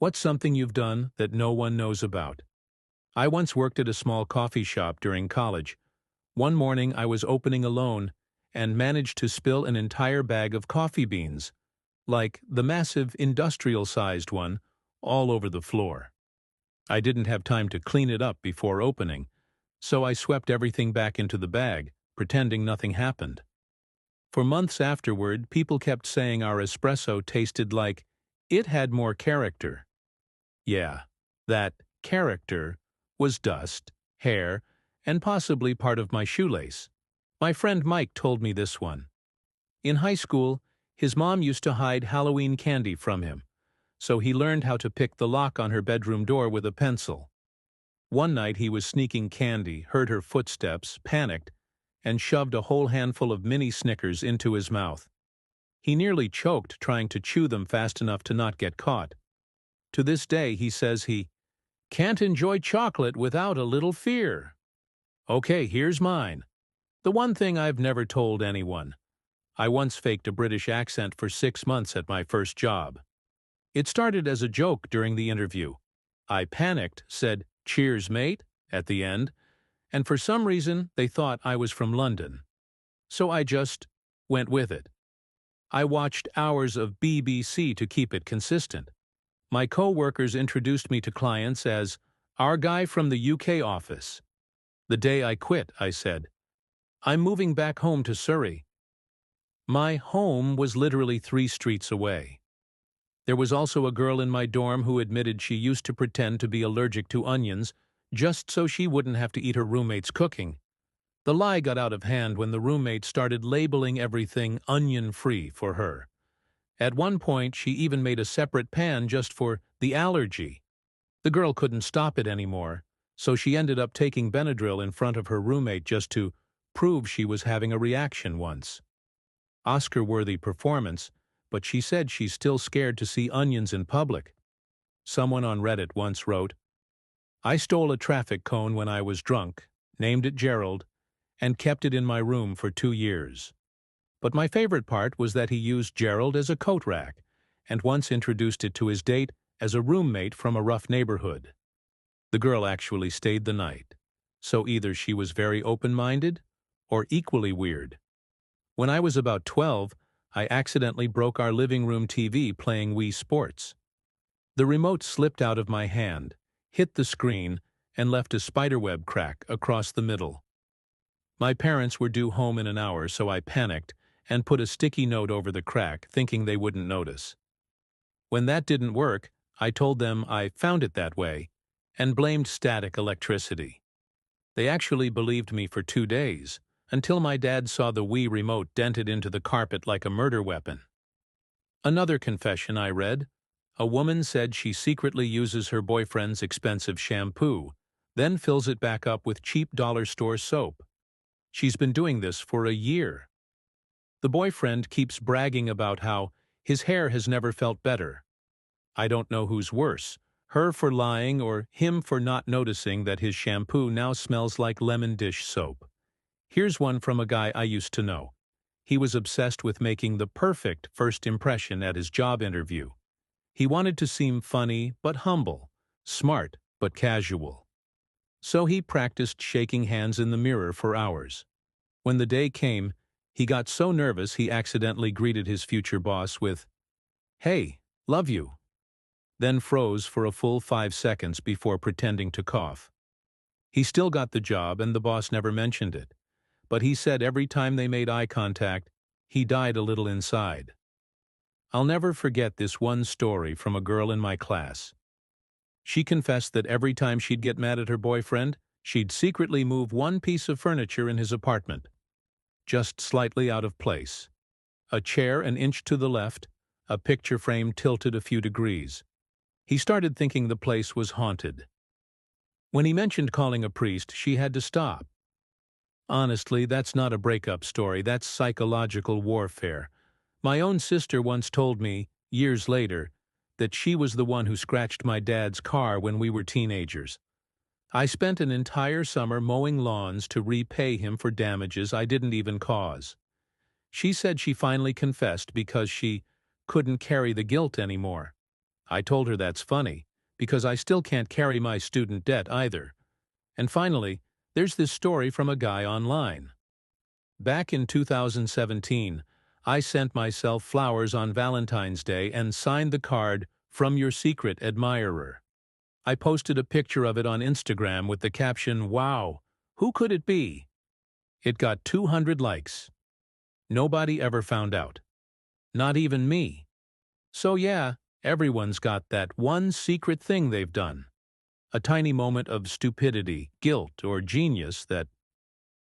What's something you've done that no one knows about? I once worked at a small coffee shop during college. One morning I was opening alone and managed to spill an entire bag of coffee beans, like the massive industrial-sized one, all over the floor. I didn't have time to clean it up before opening, so I swept everything back into the bag, pretending nothing happened. For months afterward, people kept saying our espresso tasted like it had more character. Yeah, that character was dust, hair, and possibly part of my shoelace. My friend Mike told me this one. In high school, his mom used to hide Halloween candy from him, so he learned how to pick the lock on her bedroom door with a pencil. One night he was sneaking candy, heard her footsteps, panicked, and shoved a whole handful of mini Snickers into his mouth. He nearly choked trying to chew them fast enough to not get caught. To this day, he says he can't enjoy chocolate without a little fear. Okay, here's mine. The one thing I've never told anyone. I once faked a British accent for 6 months at my first job. It started as a joke during the interview. I panicked, said, "Cheers, mate," at the end, and for some reason they thought I was from London. So I just went with it. I watched hours of BBC to keep it consistent. My co-workers introduced me to clients as our guy from the UK office. The day I quit, I said, "I'm moving back home to Surrey." My home was literally 3 streets away. There was also a girl in my dorm who admitted she used to pretend to be allergic to onions just so she wouldn't have to eat her roommate's cooking. The lie got out of hand when the roommate started labeling everything onion-free for her. At one point, she even made a separate pan just for the allergy. The girl couldn't stop it anymore, so she ended up taking Benadryl in front of her roommate just to prove she was having a reaction once. Oscar-worthy performance, but she said she's still scared to see onions in public. Someone on Reddit once wrote, "I stole a traffic cone when I was drunk, named it Gerald, and kept it in my room for 2 years. But my favorite part was that he used Gerald as a coat rack, and once introduced it to his date as a roommate from a rough neighborhood. The girl actually stayed the night, so either she was very open-minded or equally weird. When I was about 12, I accidentally broke our living room TV playing Wii Sports. The remote slipped out of my hand, hit the screen, and left a spiderweb crack across the middle. My parents were due home in an hour, so I panicked and put a sticky note over the crack, thinking they wouldn't notice. When that didn't work, I told them I found it that way and blamed static electricity. They actually believed me for 2 days, until my dad saw the Wii remote dented into the carpet like a murder weapon. Another confession I read. A woman said she secretly uses her boyfriend's expensive shampoo, then fills it back up with cheap dollar store soap. She's been doing this for a year. The boyfriend keeps bragging about how his hair has never felt better. I don't know who's worse, her for lying or him for not noticing that his shampoo now smells like lemon dish soap. Here's one from a guy I used to know. He was obsessed with making the perfect first impression at his job interview. He wanted to seem funny but humble, smart but casual. So he practiced shaking hands in the mirror for hours. When the day came, he got so nervous he accidentally greeted his future boss with, "Hey, love you," then froze for a full 5 seconds before pretending to cough. He still got the job and the boss never mentioned it, but he said every time they made eye contact, he died a little inside. I'll never forget this one story from a girl in my class. She confessed that every time she'd get mad at her boyfriend, she'd secretly move one piece of furniture in his apartment, just slightly out of place. A chair an inch to the left, a picture frame tilted a few degrees. He started thinking the place was haunted. When he mentioned calling a priest, she had to stop. Honestly, that's not a breakup story, that's psychological warfare. My own sister once told me, years later, that she was the one who scratched my dad's car when we were teenagers. I spent an entire summer mowing lawns to repay him for damages I didn't even cause. She said she finally confessed because she couldn't carry the guilt anymore. I told her that's funny, because I still can't carry my student debt either. And finally, there's this story from a guy online. Back in 2017, I sent myself flowers on Valentine's Day and signed the card, "From your secret admirer." I posted a picture of it on Instagram with the caption, "Wow, who could it be?" It got 200 likes. Nobody ever found out. Not even me. So yeah, everyone's got that one secret thing they've done. A tiny moment of stupidity, guilt, or genius that